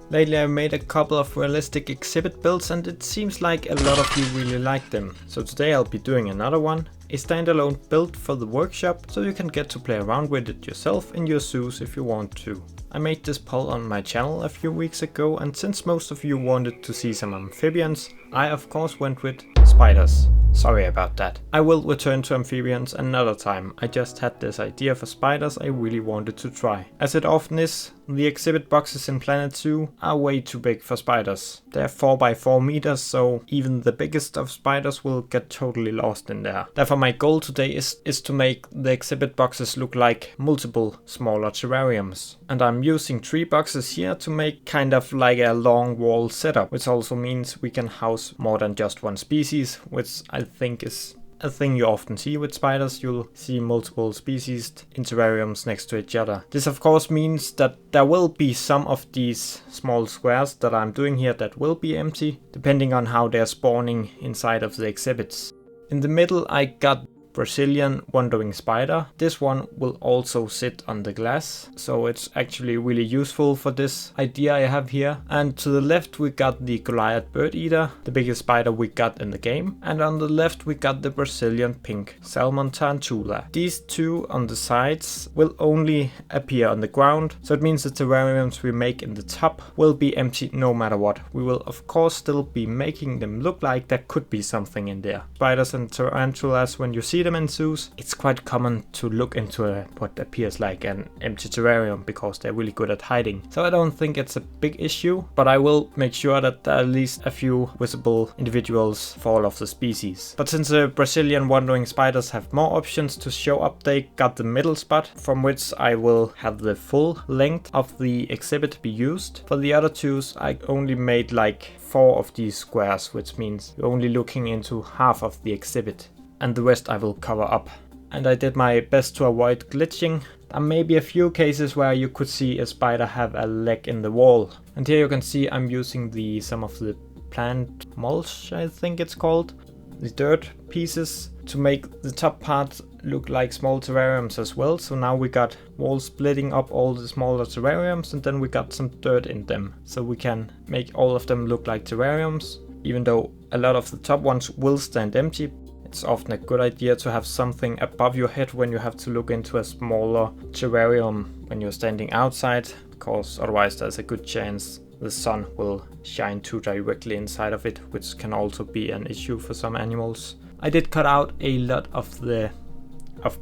Lately I've made a couple of realistic exhibit builds and it seems like a lot of you really like them. So today I'll be doing another one, a standalone build for the workshop, so you can get to play around with it yourself in your zoos if you want to. I made this poll on my channel a few weeks ago, and since most of you wanted to see some amphibians, I of course went with spiders. Sorry about that. I will return to amphibians another time. I just had this idea for spiders I really wanted to try. As it often is, the exhibit boxes in Planet Zoo are way too big for spiders. They're 4 by 4 meters, so even the biggest of spiders will get totally lost in there. Therefore my goal today is to make the exhibit boxes look like multiple smaller terrariums. And I'm using 3 boxes here to make kind of like a long wall setup, which also means we can house more than just one species, which I think is a thing you often see with spiders. You'll see multiple species in terrariums next to each other. This of course means that there will be some of these small squares that I'm doing here that will be empty, depending on how they're spawning inside of the exhibits. In the middle I got Brazilian wandering spider. This one will also sit on the glass, so it's actually really useful for this idea I have here. And to the left we got the Goliath bird eater, the biggest spider we got in the game. And on the left we got the Brazilian pink salmon tarantula. These two on the sides will only appear on the ground, so it means the terrariums we make in the top will be empty no matter what. We will of course still be making them look like there could be something in there. Spiders and tarantulas, when you see them in zoos, it's quite common to look into what appears like an empty terrarium because they're really good at hiding. So I don't think it's a big issue, but I will make sure that there are at least a few visible individuals for all of the species. But since the Brazilian wandering spiders have more options to show up, they got the middle spot from which I will have the full length of the exhibit be used. For the other twos I only made like 4 of these squares, which means you're only looking into half of the exhibit, and the rest I will cover up. And I did my best to avoid glitching. There may be a few cases where you could see a spider have a leg in the wall. And here you can see I'm using some of the plant mulch, I think it's called, the dirt pieces, to make the top part look like small terrariums as well. So now we got walls splitting up all the smaller terrariums, and then we got some dirt in them, so we can make all of them look like terrariums. Even though a lot of the top ones will stand empty, it's often a good idea to have something above your head when you have to look into a smaller terrarium when you're standing outside, because otherwise there's a good chance the sun will shine too directly inside of it, which can also be an issue for some animals. I did cut out a lot of the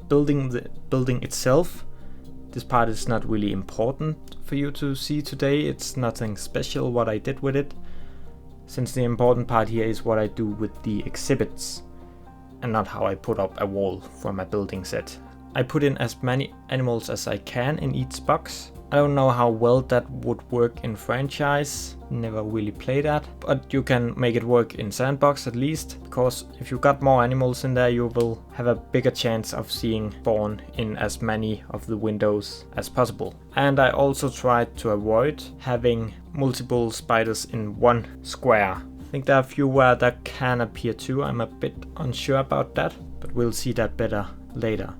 building itself. This part is not really important for you to see today. It's nothing special what I did with it, since the important part here is what I do with the exhibits, and not how I put up a wall for my building set. I put in as many animals as I can in each box. I don't know how well that would work in franchise, never really played that, but you can make it work in sandbox at least, because if you got more animals in there you will have a bigger chance of seeing spawn in as many of the windows as possible. And I also tried to avoid having multiple spiders in one square. I think there are a few where that can appear too. I'm a bit unsure about that, but we'll see that better later.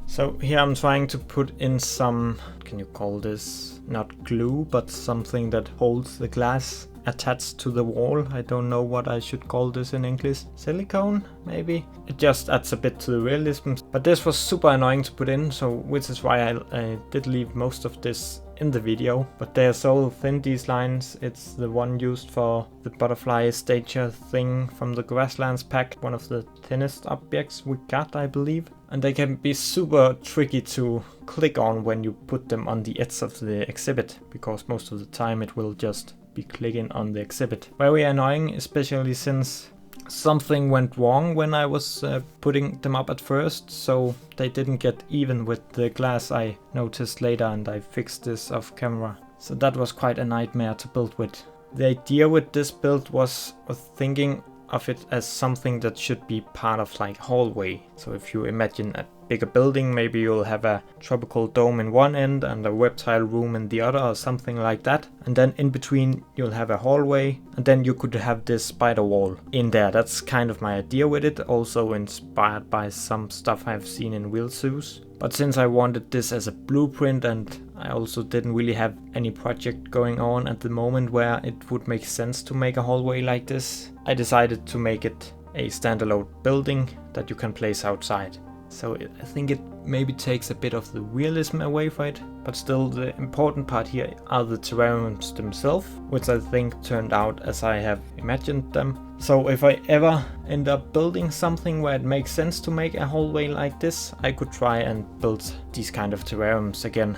So here I'm trying to put in some, can you call this, not glue, but something that holds the glass attached to the wall. I don't know what I should call this in English. Silicone, maybe? It just adds a bit to the realism. But this was super annoying to put in, so which is why I did leave most of this in the video. But they're so thin, these lines. It's the one used for the butterfly stature thing from the Grasslands pack, one of the thinnest objects we got, I believe. And they can be super tricky to click on when you put them on the edge of the exhibit, because most of the time it will just be clicking on the exhibit. Very annoying, especially since something went wrong when I was putting them up at first, so they didn't get even with the glass. I noticed later, and I fixed this off camera. So that was quite a nightmare to build with. The idea with this build was thinking of it as something that should be part of like hallway. So if you imagine a bigger building, maybe you'll have a tropical dome in one end and a reptile room in the other, or something like that. And then in between you'll have a hallway, and then you could have this spider wall in there. That's kind of my idea with it, also inspired by some stuff I've seen in real zoos. But since I wanted this as a blueprint and I also didn't really have any project going on at the moment where it would make sense to make a hallway like this, I decided to make it a standalone building that you can place outside. So I think it maybe takes a bit of the realism away from it, but still the important part here are the terrariums themselves, which I think turned out as I have imagined them. So if I ever end up building something where it makes sense to make a hallway like this, I could try and build these kind of terrariums again.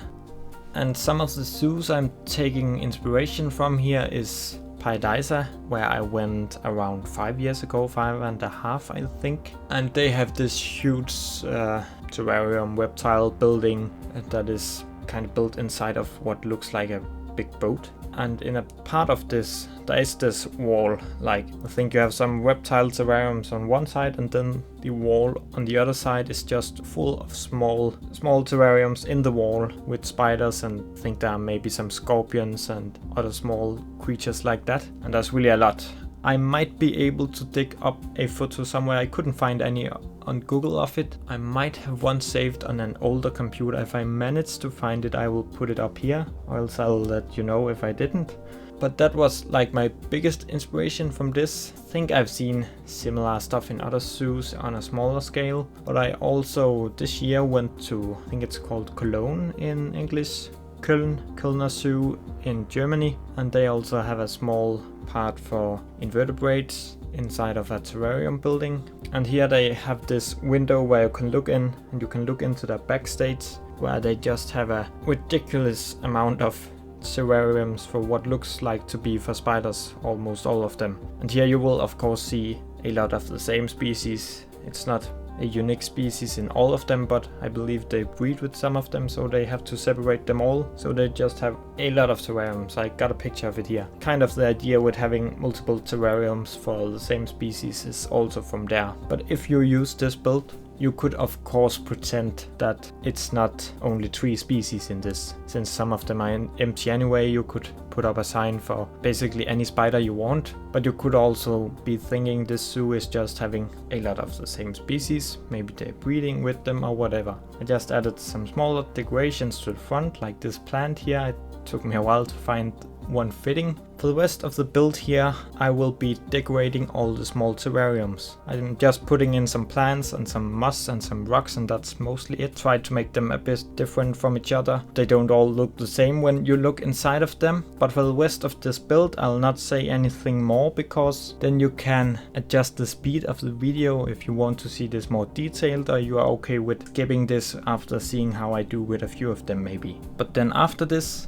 And some of the zoos I'm taking inspiration from here is Paradisa, where I went around 5 years ago, 5.5 I think. And they have this huge terrarium reptile building that is kind of built inside of what looks like a big boat. And in a part of this, there is this wall, like I think you have some reptile terrariums on one side and then the wall on the other side is just full of small terrariums in the wall with spiders, and I think there are maybe some scorpions and other small creatures like that. And there's really a lot. I might be able to dig up a photo somewhere. I couldn't find any on Google of it. I might have one saved on an older computer. If I manage to find it, I will put it up here, or else I'll let you know if I didn't. But that was like my biggest inspiration from this. I think I've seen similar stuff in other zoos on a smaller scale, but I also this year went to, I think it's called Cologne in English, Kölner Zoo in Germany, and they also have a small part for invertebrates inside of a terrarium building. And here they have this window where you can look in, and you can look into the backstage where they just have a ridiculous amount of terrariums for what looks like to be for spiders, almost all of them. And here you will of course see a lot of the same species. It's not a unique species in all of them, but I believe they breed with some of them, so they have to separate them all. So they just have a lot of terrariums. I got a picture of it here. Kind of the idea with having multiple terrariums for the same species is also from there. But if you use this build, you could of course pretend that it's not only 3 species in this. Since some of them are empty anyway, you could put up a sign for basically any spider you want. But you could also be thinking this zoo is just having a lot of the same species. Maybe they're breeding with them or whatever. I just added some smaller decorations to the front, like this plant here. It took me a while to find one fitting. For the rest of the build here, I will be decorating all the small terrariums. I'm just putting in some plants and some moss and some rocks, and that's mostly it. Try to make them a bit different from each other. They don't all look the same when you look inside of them. But for the rest of this build, I'll not say anything more, because then you can adjust the speed of the video if you want to see this more detailed, or you are okay with skipping this after seeing how I do with a few of them maybe. But then after this,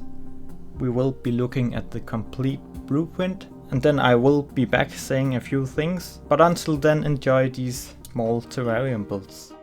we will be looking at the complete blueprint, and then I will be back saying a few things. But until then, enjoy these small terrarium builds.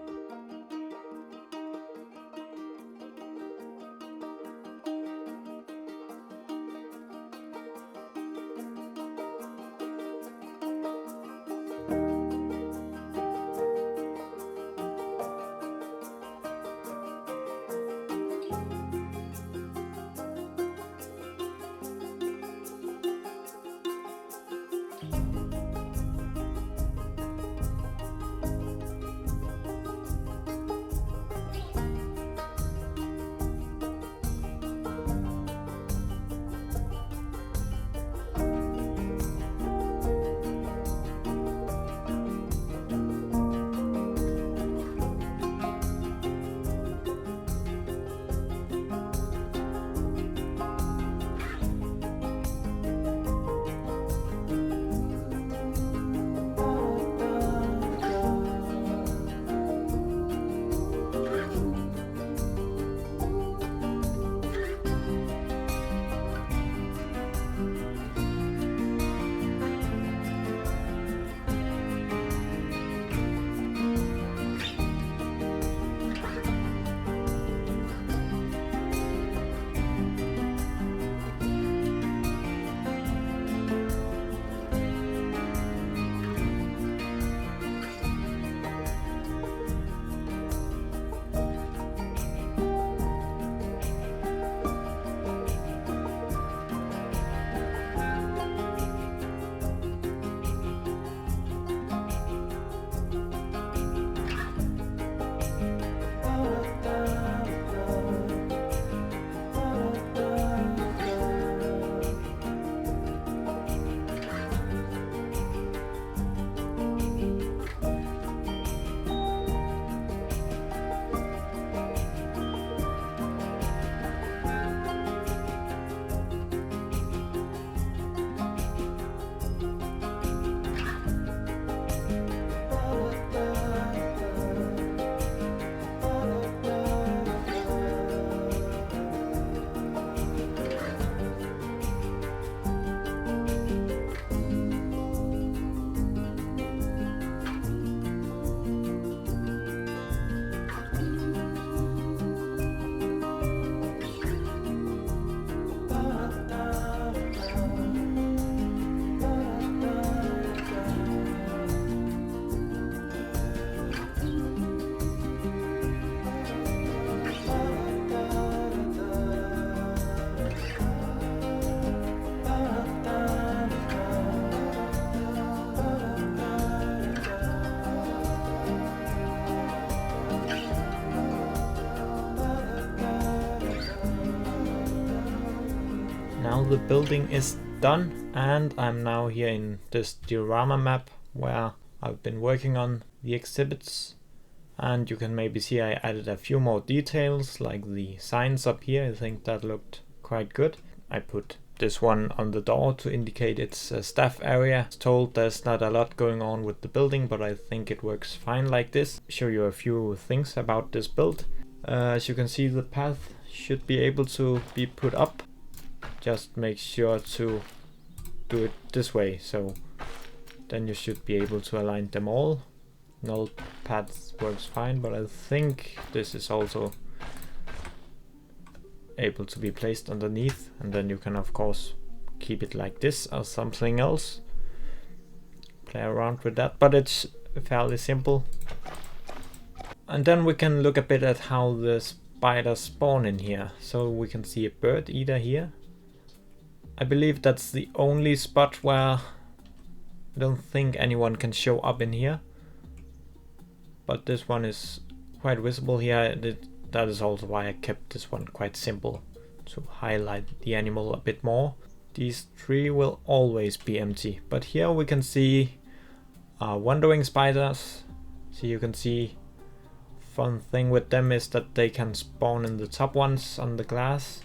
the building is done, and I'm now here in this diorama map where I've been working on the exhibits. And you can maybe see I added a few more details, like the signs up here. I think that looked quite good. I put this one on the door to indicate it's a staff area. It's told there's not a lot going on with the building, but I think it works fine like this. Show you a few things about this build. As you can see, the path should be able to be put up. Just make sure to do it this way, so then you should be able to align them all. Null paths works fine, but I think this is also able to be placed underneath, and then you can of course keep it like this or something else. Play around with that, but it's fairly simple. And then we can look a bit at how the spiders spawn in here. So we can see a bird eater here. I believe that's the only spot where I don't think anyone can show up in here. But this one is quite visible here. That is also why I kept this one quite simple, to highlight the animal a bit more. These three will always be empty, but here we can see wandering spiders. So you can see, fun thing with them is that they can spawn in the top ones on the glass.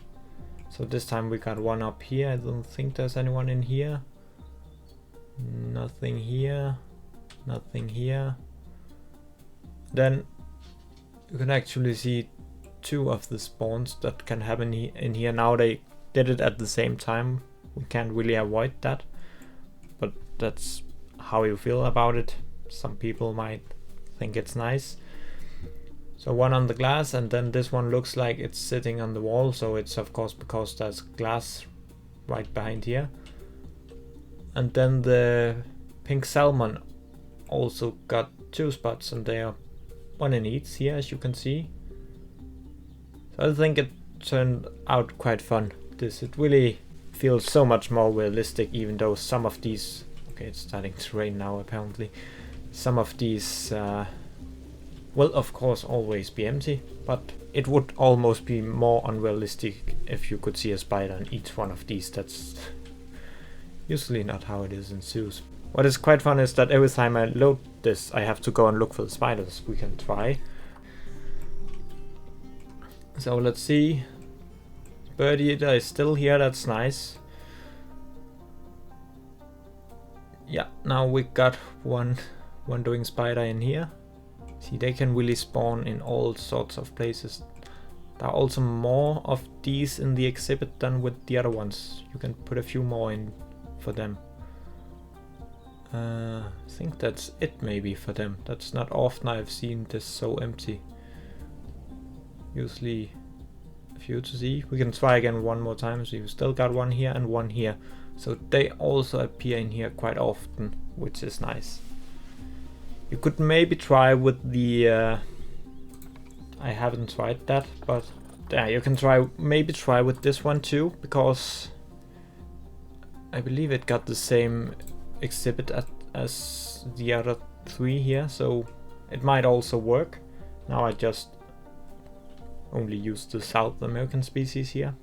So this time we got one up here. I don't think there's anyone in here. Nothing here, nothing here. Then you can actually see two of the spawns that can happen in here. Now they did it at the same time. We can't really avoid that, but that's how you feel about it. Some people might think it's nice. So one on the glass, and then this one looks like it's sitting on the wall, so it's of course because there's glass right behind here. And then the pink salmon also got two spots, and they are one in each here, as you can see. So I think it turned out quite fun. It really feels so much more realistic, even though some of these, okay, it's starting to rain now apparently, some of these will of course always be empty, but it would almost be more unrealistic if you could see a spider in each one of these. That's usually not how it is in zoos. What is quite fun is that every time I load this, I have to go and look for the spiders. We can try. So let's see. Bird eater is still here, that's nice. Yeah, now we got one wandering spider in here. See, they can really spawn in all sorts of places. There are also more of these in the exhibit than with the other ones. You can put a few more in for them. I think that's it maybe for them. That's not often I've seen this so empty. Usually a few to see. We can try again one more time. So you've still got one here and one here. So they also appear in here quite often, which is nice. You could maybe try with the I haven't tried that, but yeah, you can maybe try with this one too, because I believe it got the same exhibit as the other three here, so it might also work. Now I just only use the South American species here,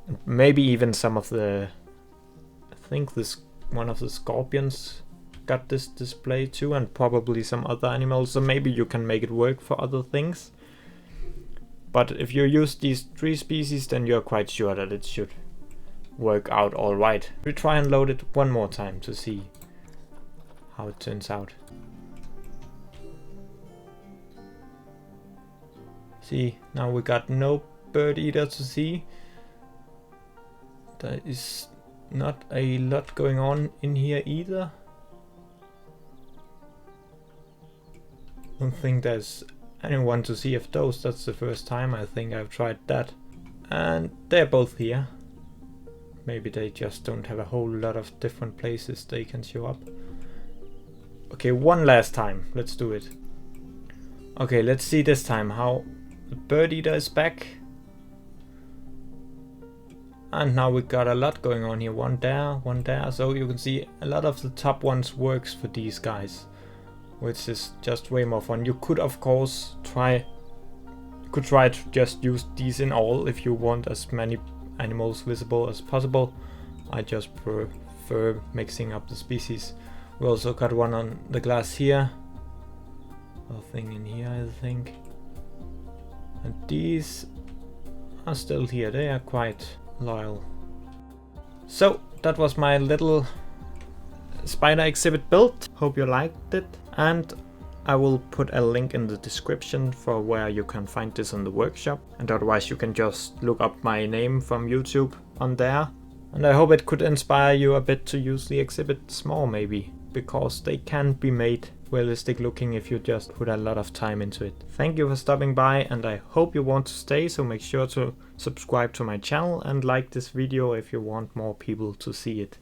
and maybe even some of the, I think one of the scorpions got this display too, and probably some other animals, so maybe you can make it work for other things. But if you use these three species, then you're quite sure that it should work out alright. We try and load it one more time to see how it turns out. See, now we got no bird eater to see. There is not a lot going on in here either. I don't think there's anyone to see of those. That's the first time I think I've tried that. And they're both here. Maybe they just don't have a whole lot of different places they can show up. Okay, one last time. Let's do it. Okay, let's see this time how the bird eater is back. And now we got a lot going on here. One there, one there. So you can see a lot of the top ones works for these guys, which is just way more fun. You could of course try to just use these in all if you want as many animals visible as possible. I just prefer mixing up the species. We also got one on the glass here. Nothing in here, I think. And these are still here. They are quite loyal. So that was my little spider exhibit build. Hope you liked it, and I will put a link in the description for where you can find this in the workshop, and otherwise you can just look up my name from YouTube on there. And I hope it could inspire you a bit to use the exhibits more, maybe, because they can be made realistic looking if you just put a lot of time into it. Thank you for stopping by, and I hope you want to stay, so make sure to subscribe to my channel and like this video if you want more people to see it.